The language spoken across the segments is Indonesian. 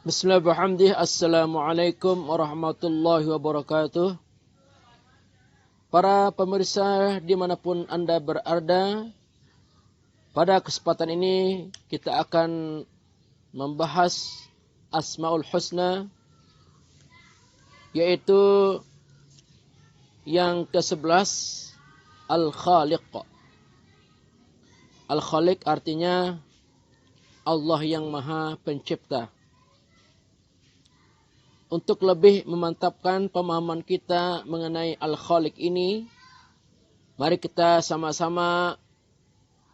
Bismillahirrahmanirrahim. Assalamualaikum warahmatullahi wabarakatuh. Para pemirsa dimanapun Anda berada, pada kesempatan ini kita akan membahas Asmaul Husna, yaitu yang ke-11, Al-Khaliq. Al-Khaliq artinya Allah yang Maha Pencipta. Untuk lebih memantapkan pemahaman kita mengenai Al-Khaliq ini, mari kita sama-sama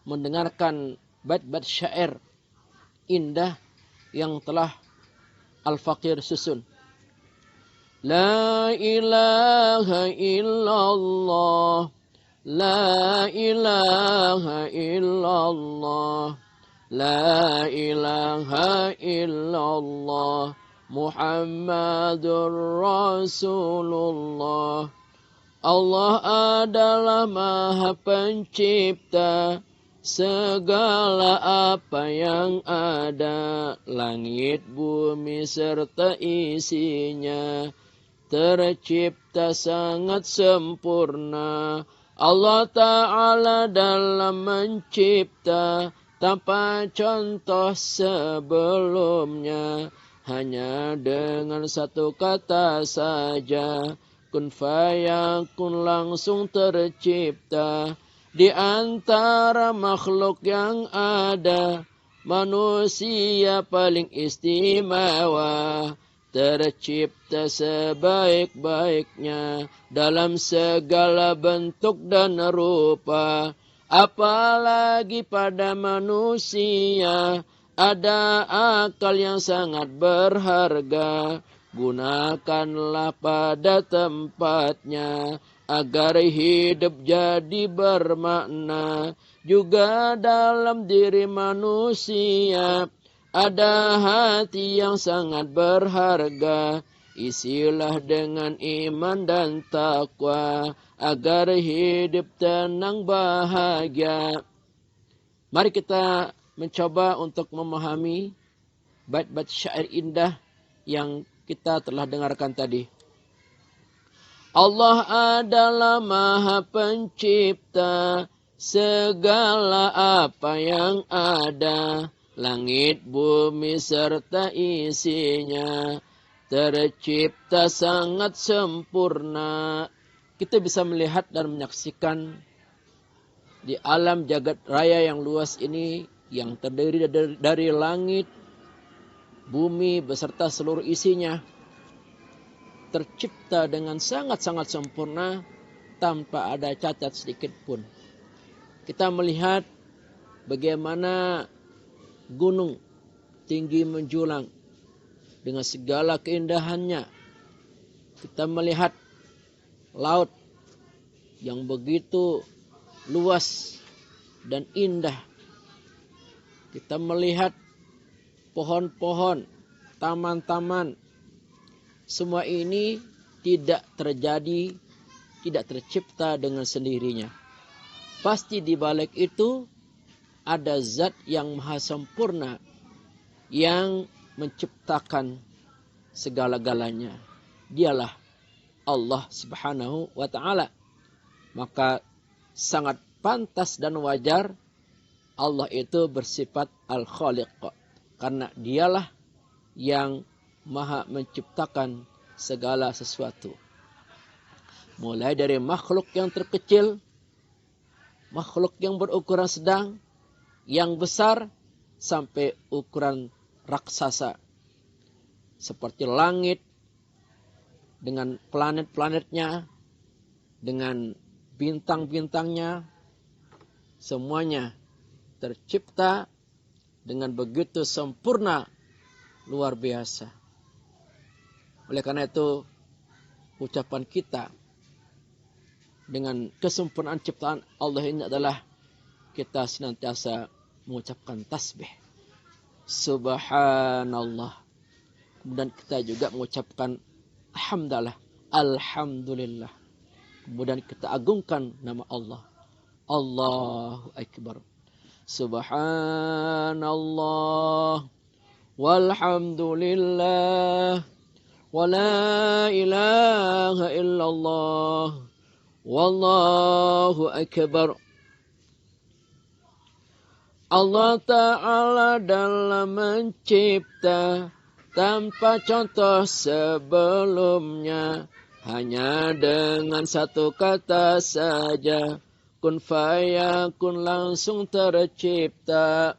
mendengarkan bait-bait syair indah yang telah Al-Faqir susun. La ilaha illallah, la ilaha illallah, la ilaha illallah, Muhammadur Rasulullah. Allah adalah Maha Pencipta segala apa yang ada, langit, bumi serta isinya tercipta sangat sempurna. Allah Ta'ala dalam mencipta tanpa contoh sebelumnya, hanya dengan satu kata saja, kun fayakun, langsung tercipta. Di antara makhluk yang ada, manusia paling istimewa, tercipta sebaik-baiknya dalam segala bentuk dan rupa. Apalagi pada manusia ada akal yang sangat berharga. Gunakanlah pada tempatnya agar hidup jadi bermakna. Juga dalam diri manusia ada hati yang sangat berharga. Isilah dengan iman dan takwa agar hidup tenang bahagia. Mari kita mencoba untuk memahami bait-bait syair indah yang kita telah dengarkan tadi. Allah adalah Maha Pencipta segala apa yang ada, langit, bumi serta isinya tercipta sangat sempurna. Kita bisa melihat dan menyaksikan di alam jagat raya yang luas ini, yang terdiri dari langit, bumi beserta seluruh isinya, tercipta dengan sangat-sangat sempurna tanpa ada cacat sedikit pun. Kita melihat bagaimana gunung tinggi menjulang dengan segala keindahannya. Kita melihat laut yang begitu luas dan indah. Kita melihat pohon-pohon, taman-taman. Semua ini tidak terjadi, tidak tercipta dengan sendirinya. Pasti di balik itu ada zat yang maha sempurna yang menciptakan segala-galanya. Dialah Allah Subhanahu wa Ta'ala. Maka sangat pantas dan wajar Allah itu bersifat Al-Khaliq, karena dialah yang maha menciptakan segala sesuatu. Mulai dari makhluk yang terkecil, makhluk yang berukuran sedang, yang besar, sampai ukuran raksasa. Seperti langit dengan planet-planetnya, dengan bintang-bintangnya, semuanya tercipta dengan begitu sempurna, luar biasa. Oleh karena itu, ucapan kita dengan kesempurnaan ciptaan Allah ini adalah kita senantiasa mengucapkan tasbih, Subhanallah. Kemudian kita juga mengucapkan Alhamdulillah, Alhamdulillah. Kemudian kita agungkan nama Allah, Allahu Akbar. Subhanallah walhamdulillah, wa la ilaha illallah, wallahu akbar. Allah Ta'ala dalam mencipta tanpa contoh sebelumnya, hanya dengan satu kata saja, kun fayakun, langsung tercipta.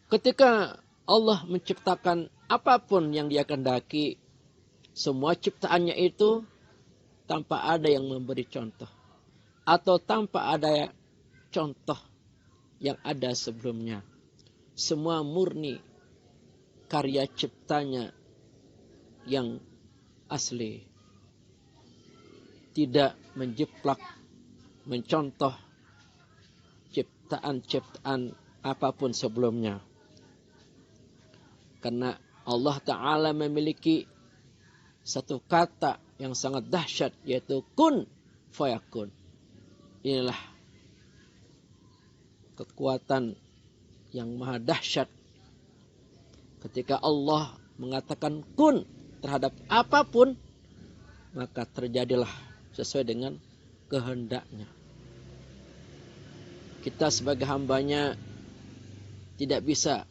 Ketika Allah menciptakan apapun yang Dia kehendaki, semua ciptaannya itu tanpa ada yang memberi contoh, atau tanpa ada contoh yang ada sebelumnya. Semua murni karya ciptanya yang asli, tidak menjiplak, mencontoh ciptaan-ciptaan apapun sebelumnya. Karena Allah Ta'ala memiliki satu kata yang sangat dahsyat, yaitu kun fayakun. Inilah kekuatan yang maha dahsyat. Ketika Allah mengatakan kun terhadap apapun, maka terjadilah sesuai dengan kehendaknya. Kita sebagai hambanya tidak bisa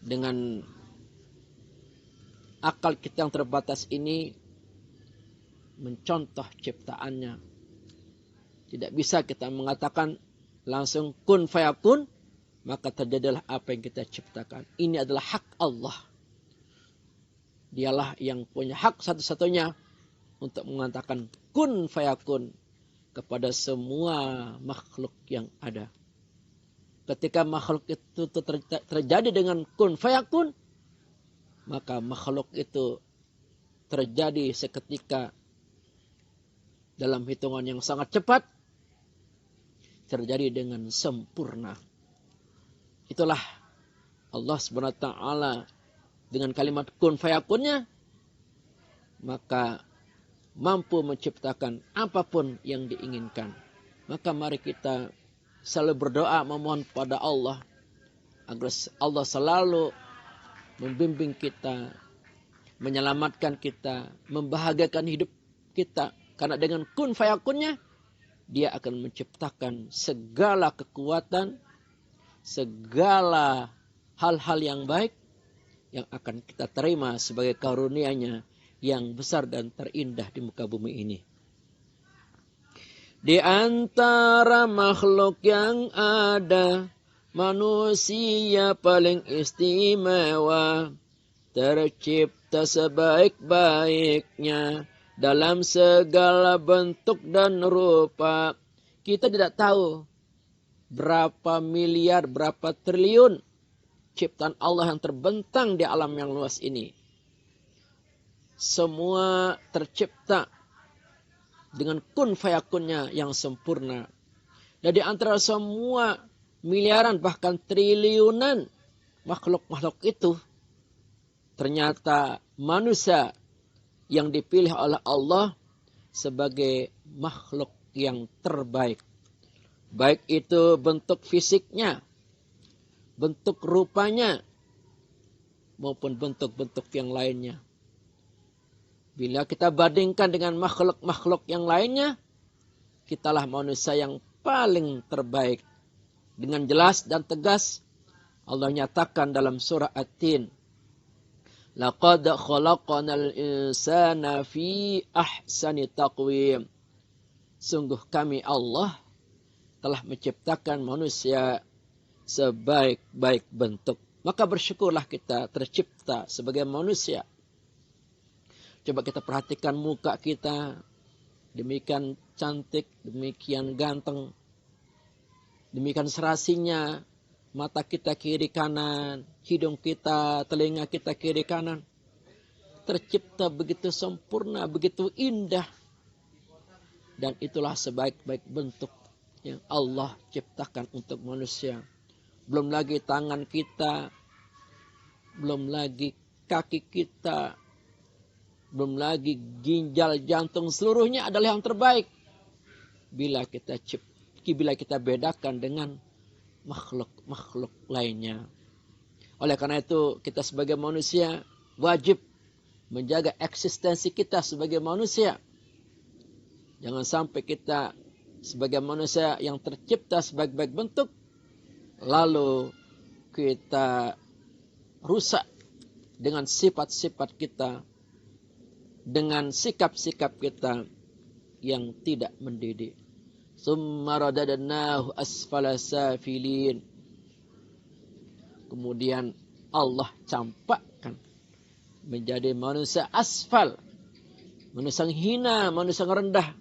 dengan akal kita yang terbatas ini mencontoh ciptaannya. Tidak bisa kita mengatakan langsung kun fayakun, maka terjadilah apa yang kita ciptakan. Ini adalah hak Allah. Dialah yang punya hak satu-satunya untuk mengatakan kun fayakun kepada semua makhluk yang ada. Ketika makhluk itu terjadi dengan kun fayakun, maka makhluk itu terjadi seketika dalam hitungan yang sangat cepat, terjadi dengan sempurna. Itulah Allah Subhanahu wa taala dengan kalimat kun fayakunnya, maka mampu menciptakan apapun yang diinginkan. Maka mari kita selalu berdoa memohon pada Allah agar Allah selalu membimbing kita, menyelamatkan kita, membahagiakan hidup kita. Karena dengan kun fayakunnya, Dia akan menciptakan segala kekuatan, segala hal-hal yang baik yang akan kita terima sebagai karunia-Nya yang besar dan terindah di muka bumi ini. Di antara makhluk yang ada, manusia paling istimewa, tercipta sebaik-baiknya dalam segala bentuk dan rupa. Kita tidak tahu berapa miliar, berapa triliun ciptaan Allah yang terbentang di alam yang luas ini. Semua tercipta dengan kun fayakunnya yang sempurna. Dan di antara semua miliaran bahkan triliunan makhluk-makhluk itu, ternyata manusia yang dipilih oleh Allah sebagai makhluk yang terbaik. Baik itu bentuk fisiknya, bentuk rupanya, maupun bentuk-bentuk yang lainnya. Bila kita bandingkan dengan makhluk-makhluk yang lainnya, kitalah manusia yang paling terbaik. Dengan jelas dan tegas Allah nyatakan dalam surah At-Tin, laqad khalaqnal insana fi ahsani taqwim. Sungguh kami Allah telah menciptakan manusia sebaik-baik bentuk. Maka bersyukurlah kita tercipta sebagai manusia. Coba kita perhatikan muka kita, demikian cantik, demikian ganteng, demikian serasinya, mata kita kiri kanan, hidung kita, telinga kita kiri kanan, tercipta begitu sempurna, begitu indah. Dan itulah sebaik-baik bentuk yang Allah ciptakan untuk manusia. Belum lagi tangan kita, belum lagi kaki kita, belum lagi ginjal, jantung, seluruhnya adalah yang terbaik. bila kita bedakan dengan makhluk-makhluk lainnya. Oleh karena itu kita sebagai manusia wajib menjaga eksistensi kita sebagai manusia. Jangan sampai kita sebagai manusia yang tercipta sebaik-baik bentuk, lalu kita rusak dengan sifat-sifat kita, dengan sikap-sikap kita yang tidak mendidik. Summa radadnahu asfala safilin. Kemudian Allah campakkan menjadi manusia asfal, manusia yang hina, manusia yang rendah,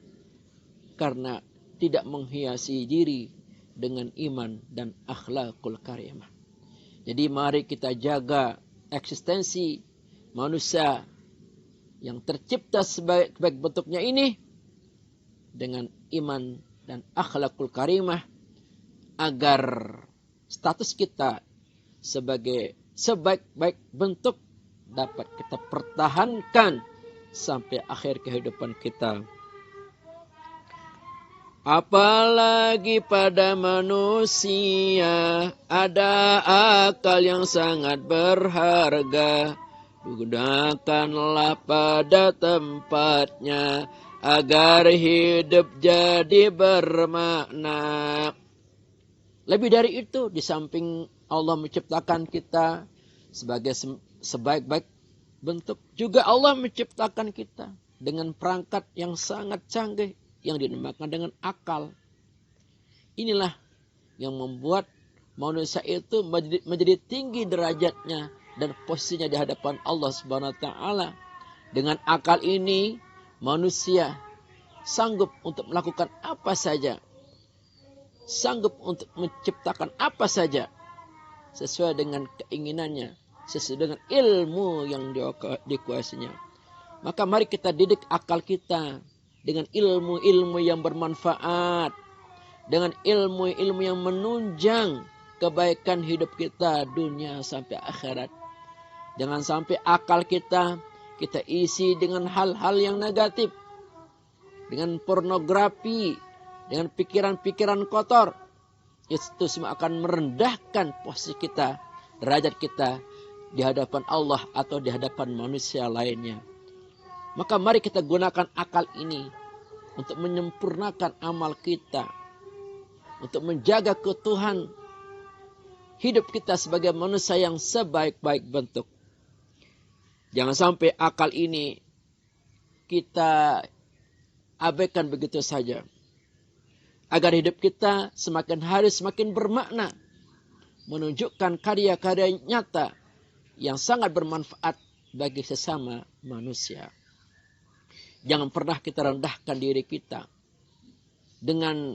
karena tidak menghiasi diri dengan iman dan akhlakul karimah. Jadi mari kita jaga eksistensi manusia yang tercipta sebaik bentuknya ini dengan iman dan akhlakul karimah, agar status kita sebagai sebaik-baik bentuk dapat kita pertahankan sampai akhir kehidupan kita. Apalagi pada manusia ada akal yang sangat berharga. Gunakanlah pada tempatnya agar hidup jadi bermakna. Lebih dari itu, di samping Allah menciptakan kita sebagai sebaik-baik bentuk, juga Allah menciptakan kita dengan perangkat yang sangat canggih yang dinamakan dengan akal. Inilah yang membuat manusia itu menjadi tinggi derajatnya dan posisinya di hadapan Allah Subhanahu wa taala. Dengan akal ini manusia sanggup untuk melakukan apa saja, sanggup untuk menciptakan apa saja sesuai dengan keinginannya, sesuai dengan ilmu yang dikuasainya. Maka mari kita didik akal kita dengan ilmu-ilmu yang bermanfaat, dengan ilmu-ilmu yang menunjang kebaikan hidup kita dunia sampai akhirat. Jangan sampai akal kita isi dengan hal-hal yang negatif, dengan pornografi, dengan pikiran-pikiran kotor. Itu semua akan merendahkan posisi kita, derajat kita di hadapan Allah atau di hadapan manusia lainnya. Maka mari kita gunakan akal ini untuk menyempurnakan amal kita, untuk menjaga keutuhan hidup kita sebagai manusia yang sebaik-baik bentuk. Jangan sampai akal ini kita abaikan begitu saja. Agar hidup kita semakin hari semakin bermakna, menunjukkan karya-karya nyata yang sangat bermanfaat bagi sesama manusia. Jangan pernah kita rendahkan diri kita dengan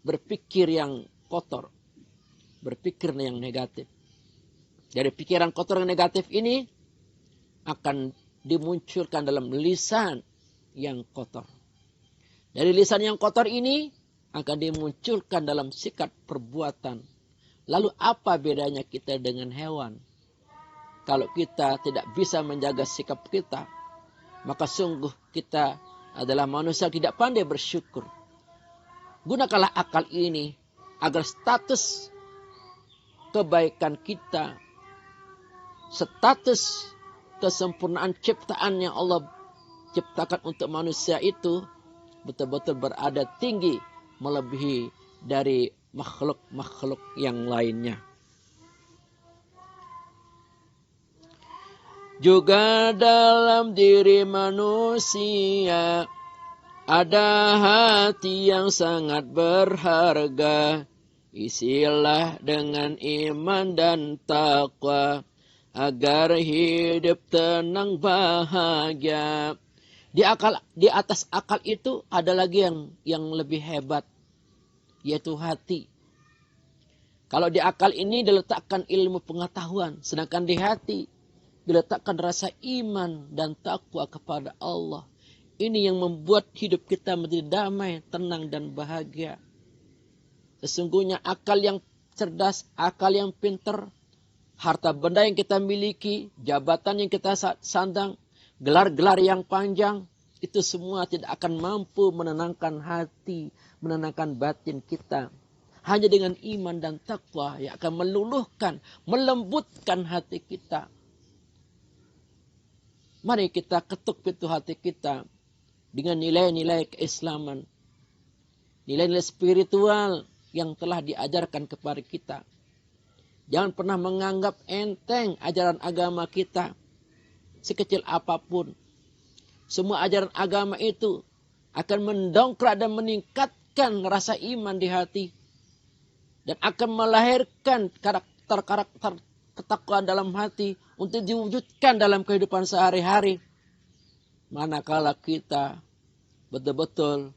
berpikir yang kotor, berpikir yang negatif. Dari pikiran kotor yang negatif ini akan dimunculkan dalam lisan yang kotor. Dari lisan yang kotor ini akan dimunculkan dalam sikap perbuatan. Lalu apa bedanya kita dengan hewan? Kalau kita tidak bisa menjaga sikap kita, maka sungguh kita adalah manusia yang tidak pandai bersyukur. Gunakanlah akal ini agar status kebaikan kita, status kesempurnaan ciptaan yang Allah ciptakan untuk manusia itu betul-betul berada tinggi, melebihi dari makhluk-makhluk yang lainnya. Juga dalam diri manusia ada hati yang sangat berharga. Isilah dengan iman dan taqwa agar hidup tenang bahagia. Di atas akal itu ada lagi yang lebih hebat, yaitu hati. Kalau di akal ini diletakkan ilmu pengetahuan, sedangkan di hati diletakkan rasa iman dan takwa kepada Allah. Ini yang membuat hidup kita menjadi damai, tenang dan bahagia. Sesungguhnya akal yang cerdas, akal yang pintar, harta benda yang kita miliki, jabatan yang kita sandang, gelar-gelar yang panjang, itu semua tidak akan mampu menenangkan hati, menenangkan batin kita. Hanya dengan iman dan takwa yang akan meluluhkan, melembutkan hati kita. Mari kita ketuk pintu hati kita dengan nilai-nilai keislaman. Nilai-nilai spiritual yang telah diajarkan kepada kita. Jangan pernah menganggap enteng ajaran agama kita. Sekecil apapun. Semua ajaran agama itu akan mendongkrak dan meningkatkan rasa iman di hati. Dan akan melahirkan karakter-karakter ketakwaan dalam hati untuk diwujudkan dalam kehidupan sehari-hari. Manakala kita betul-betul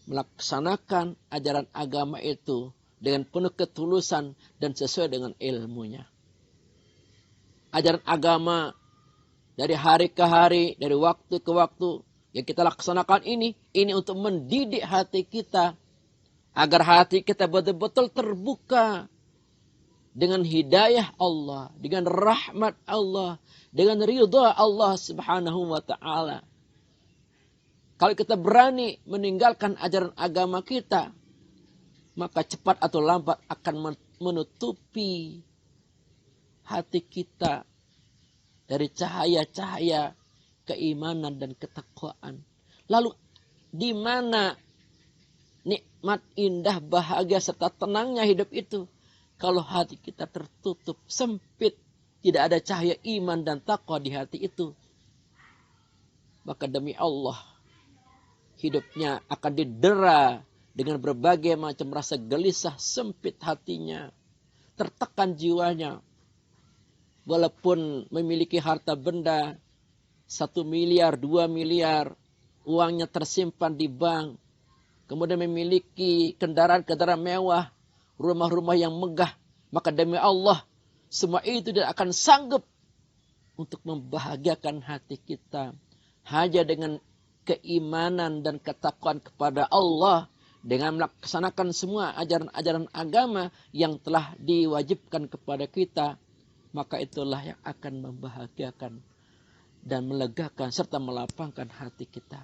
melaksanakan ajaran agama itu dengan penuh ketulusan dan sesuai dengan ilmunya. Ajaran agama dari hari ke hari, dari waktu ke waktu yang kita laksanakan ini untuk mendidik hati kita agar hati kita betul-betul terbuka dengan hidayah Allah, dengan rahmat Allah, dengan ridha Allah Subhanahu wa taala. Kalau kita berani meninggalkan ajaran agama kita, maka cepat atau lambat akan menutupi hati kita dari cahaya-cahaya keimanan dan ketakwaan. Lalu di mana nikmat, indah, bahagia serta tenangnya hidup itu? Kalau hati kita tertutup, sempit, tidak ada cahaya iman dan takwa di hati itu, maka demi Allah, hidupnya akan didera dengan berbagai macam rasa gelisah, sempit hatinya, tertekan jiwanya. Walaupun memiliki harta benda 1 miliar, 2 miliar, uangnya tersimpan di bank, kemudian memiliki kendaraan-kendaraan mewah, rumah-rumah yang megah, maka demi Allah, semua itu tidak akan sanggup untuk membahagiakan hati kita. Hanya dengan keimanan dan ketakwaan kepada Allah, dengan melaksanakan semua ajaran-ajaran agama yang telah diwajibkan kepada kita, maka itulah yang akan membahagiakan dan melegakan serta melapangkan hati kita.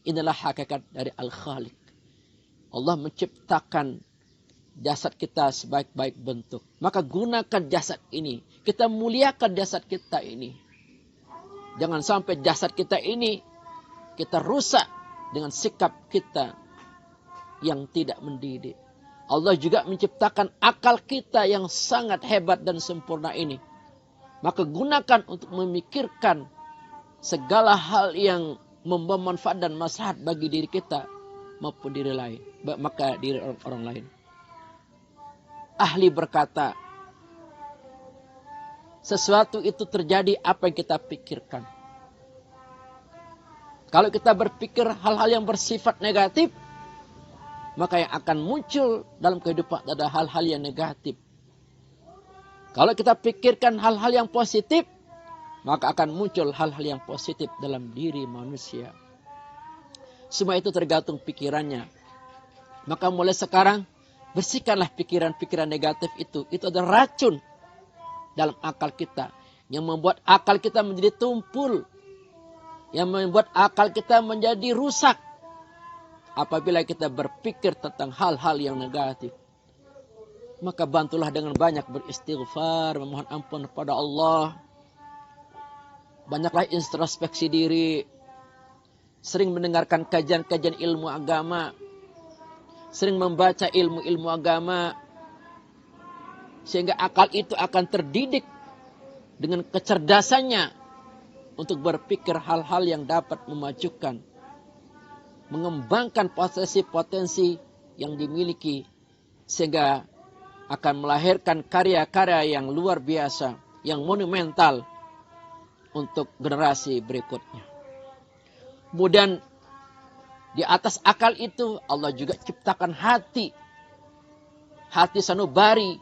Inilah hakikat dari Al-Khaliq. Allah menciptakan jasad kita sebaik-baik bentuk. Maka gunakan jasad ini. Kita muliakan jasad kita ini. Jangan sampai jasad kita ini kita rusak dengan sikap kita yang tidak mendidik. Allah juga menciptakan akal kita yang sangat hebat dan sempurna ini. Maka gunakan untuk memikirkan segala hal yang membawa manfaat dan maslahat bagi diri kita maupun diri lain. Maka diri orang lain. Ahli berkata, sesuatu itu terjadi apa yang kita pikirkan. Kalau kita berpikir hal-hal yang bersifat negatif, maka yang akan muncul dalam kehidupan adalah hal-hal yang negatif. Kalau kita pikirkan hal-hal yang positif, maka akan muncul hal-hal yang positif dalam diri manusia. Semua itu tergantung pikirannya. Maka mulai sekarang, bersihkanlah pikiran-pikiran negatif itu. Itu adalah racun dalam akal kita. Yang membuat akal kita menjadi tumpul. Yang membuat akal kita menjadi rusak. Apabila kita berpikir tentang hal-hal yang negatif. Maka bantulah dengan banyak beristighfar, memohon ampun kepada Allah. Banyaklah introspeksi diri. Sering mendengarkan kajian-kajian ilmu agama. Sering membaca ilmu-ilmu agama. Sehingga akal itu akan terdidik dengan kecerdasannya untuk berpikir hal-hal yang dapat memajukan, mengembangkan potensi-potensi yang dimiliki, sehingga akan melahirkan karya-karya yang luar biasa, yang monumental untuk generasi berikutnya. Kemudian di atas akal itu Allah juga ciptakan hati. Hati sanubari.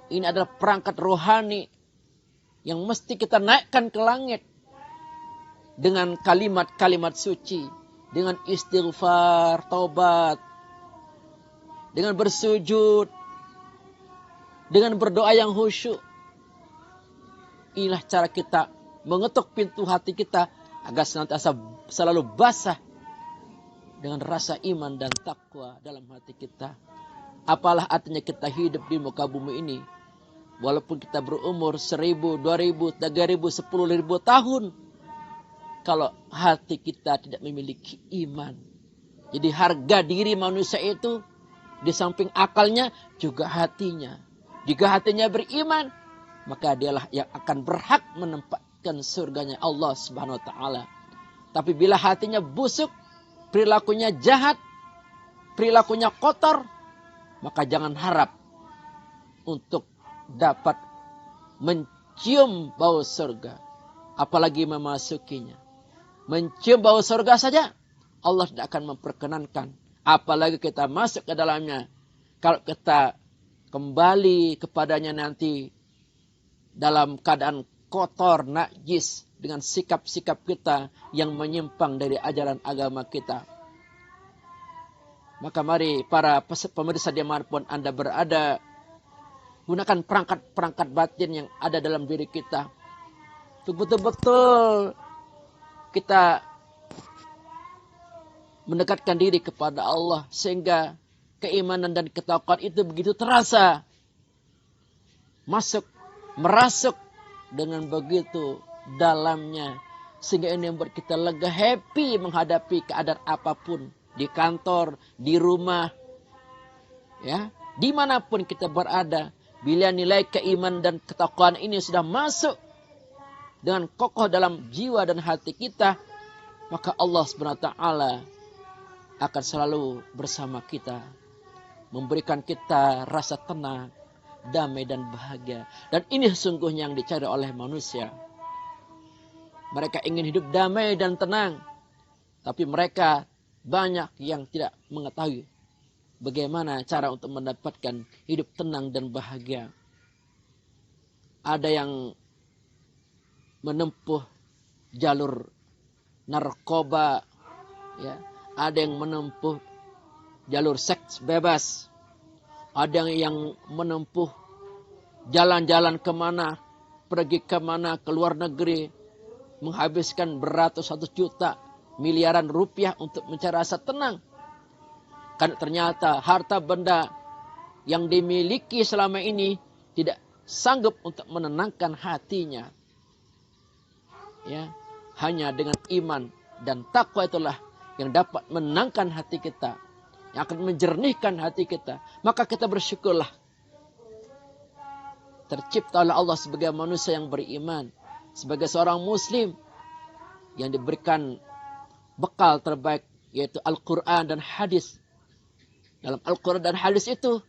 Ini adalah perangkat rohani yang mesti kita naikkan ke langit dengan kalimat-kalimat suci, dengan istighfar, taubat, dengan bersujud, dengan berdoa yang khusyuk. Inilah cara kita mengetuk pintu hati kita agar senantiasa selalu basah dengan rasa iman dan takwa dalam hati kita. Apalah artinya kita hidup di muka bumi ini, walaupun kita berumur 1000, 2000, 3000, 10.000 tahun, kalau hati kita tidak memiliki iman. Jadi harga diri manusia itu di samping akalnya juga hatinya. Jika hatinya beriman, maka dialah yang akan berhak menempatkan surganya Allah Subhanahu wa taala. Tapi bila hatinya busuk, perilakunya jahat, perilakunya kotor, maka jangan harap untuk dapat mencium bau surga, apalagi memasukinya. Mencium bau surga saja Allah tidak akan memperkenankan, apalagi kita masuk ke dalamnya. Kalau kita kembali kepadanya nanti dalam keadaan kotor, najis, dengan sikap-sikap kita yang menyimpang dari ajaran agama kita. Maka mari para pemirsa dimanapun Anda berada, gunakan perangkat-perangkat batin yang ada dalam diri kita. Untuk betul-betul kita mendekatkan diri kepada Allah, sehingga keimanan dan ketakwaan itu begitu terasa, merasuk dengan begitu dalamnya, sehingga ini membuat kita lega, happy menghadapi keadaan apapun, di kantor, di rumah, ya, dimanapun kita berada. Bila nilai keimanan dan ketakwaan ini sudah masuk dengan kokoh dalam jiwa dan hati kita, maka Allah SWT akan selalu bersama kita, memberikan kita rasa tenang, damai dan bahagia. Dan ini sesungguhnya yang dicari oleh manusia. Mereka ingin hidup damai dan tenang, tapi mereka banyak yang tidak mengetahui bagaimana cara untuk mendapatkan hidup tenang dan bahagia. Ada yang menempuh jalur narkoba, ya. Ada yang menempuh jalur seks bebas. Ada yang menempuh jalan-jalan kemana, pergi kemana, ke luar negeri, menghabiskan beratus-ratus juta, miliaran rupiah untuk mencari rasa tenang. Karena ternyata harta benda yang dimiliki selama ini tidak sanggup untuk menenangkan hatinya. Ya, hanya dengan iman dan takwa itulah yang dapat menenangkan hati kita, yang akan menjernihkan hati kita. Maka kita bersyukurlah tercipta oleh Allah sebagai manusia yang beriman, sebagai seorang muslim yang diberikan bekal terbaik, yaitu Al-Quran dan hadis. Dalam Al-Quran dan hadis itu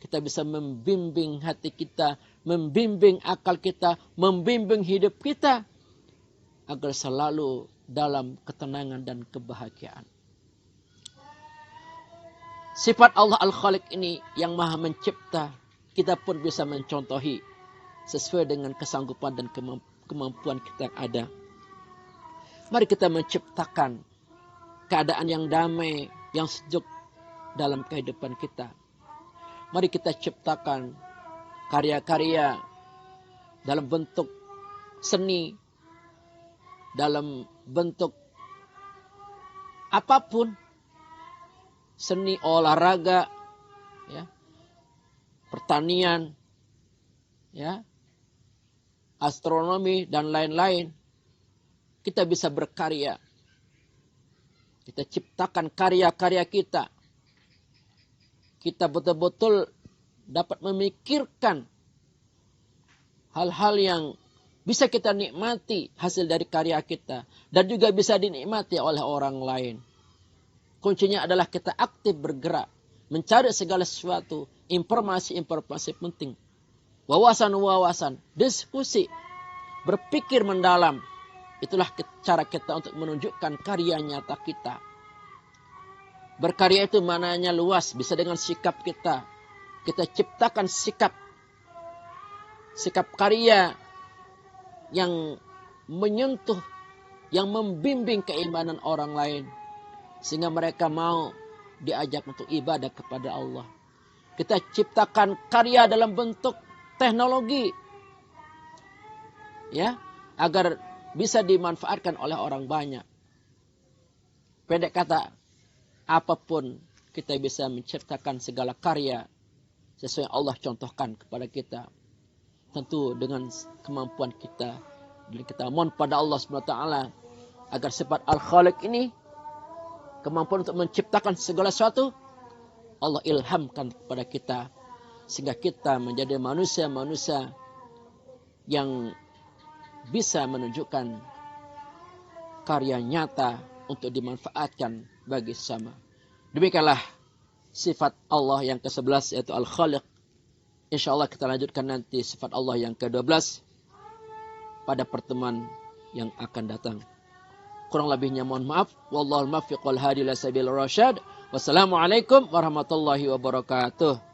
kita bisa membimbing hati kita, membimbing akal kita, membimbing hidup kita agar selalu dalam ketenangan dan kebahagiaan. Sifat Allah Al-Khaliq ini yang maha mencipta, kita pun bisa mencontohi sesuai dengan kesanggupan dan kemampuan kita yang ada. Mari kita menciptakan keadaan yang damai, yang sejuk dalam kehidupan kita. Mari kita ciptakan karya-karya dalam bentuk seni, dalam bentuk apapun, seni, olahraga, ya, pertanian, ya, astronomi dan lain-lain. Kita bisa berkarya. Kita ciptakan karya-karya kita. Kita betul-betul dapat memikirkan hal-hal yang bisa kita nikmati hasil dari karya kita. Dan juga bisa dinikmati oleh orang lain. Kuncinya adalah kita aktif bergerak. Mencari segala sesuatu. Informasi-informasi penting. Wawasan-wawasan. Diskusi. Berpikir mendalam. Itulah cara kita untuk menunjukkan karya nyata kita. Berkarya itu maknanya luas. Bisa dengan sikap kita. Kita ciptakan sikap. Sikap karya yang menyentuh, yang membimbing keimanan orang lain, sehingga mereka mau diajak untuk ibadah kepada Allah. Kita ciptakan karya dalam bentuk teknologi, ya, agar bisa dimanfaatkan oleh orang banyak. Pendek kata, apapun kita bisa menciptakan segala karya sesuai yang Allah contohkan kepada kita. Tentu dengan kemampuan kita. Dan kita mohon pada Allah SWT agar sifat Al-Khaliq ini, kemampuan untuk menciptakan segala sesuatu, Allah ilhamkan kepada kita. Sehingga kita menjadi manusia-manusia yang bisa menunjukkan karya nyata untuk dimanfaatkan bagi sesama. Demikianlah sifat Allah yang ke-11 yaitu Al-Khaliq. InsyaAllah kita lanjutkan nanti sifat Allah yang ke-12 pada pertemuan yang akan datang. Kurang lebihnya mohon maaf. Wallahul muwaffiq wal hadi ila sabilir rasyad. Wassalamualaikum warahmatullahi wabarakatuh.